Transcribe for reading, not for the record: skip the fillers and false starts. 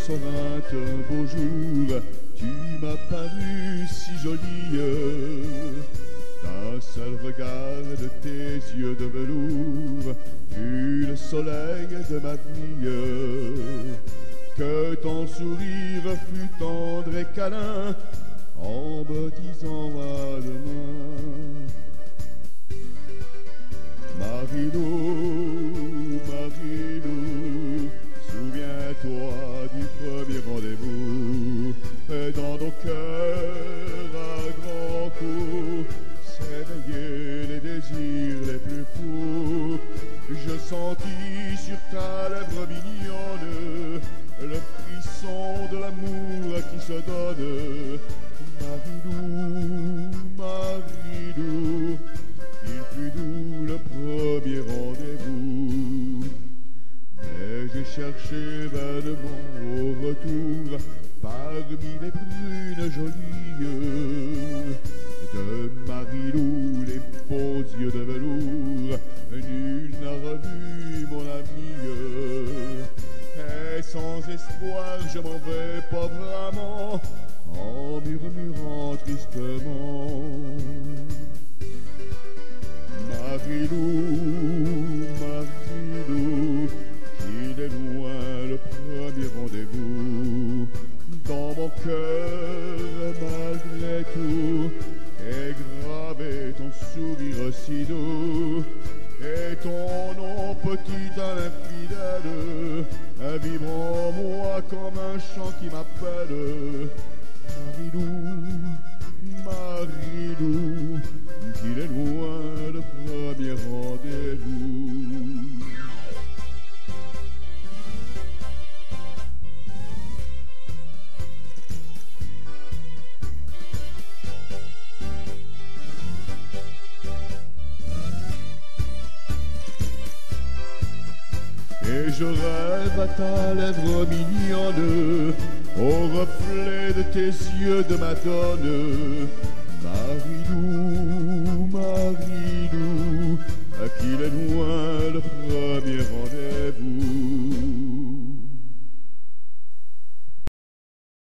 soleil, un beau jour, tu m'as paru si jolie. D'un seul regard de tes yeux de velours, fut le soleil de ma vie. Que ton sourire fut tendre et câlin, en me disant à demain. Marilou, Marilou, souviens-toi du premier rendez-vous. Dans nos cœurs à grands coups s'éveillaient les désirs les plus fous. Je sentis sur ta lèvre mignonne le frisson de l'amour qui se donne. Marilou, Marilou, il fut doux le premier rendez-vous. Mais j'ai cherché vainement au retour parmi les brunes jolies de Marilou, les beaux yeux de velours. Nul n'a revu mon amie. Et sans espoir je m'en vais pauvrement, en murmurant tristement. Marilou, Marilou, qu'il est loin le premier rendez-vous. Dans mon cœur, malgré tout, est gravé ton sourire si doux. Et ton nom petit à l'infidèle vibre en moi comme un chant qui m'appelle. Marilou, Marilou, qu'il est loin le premier rendez-vous. Et je rêve à ta lèvre mignonne, au reflet de tes yeux de madone. Marilou,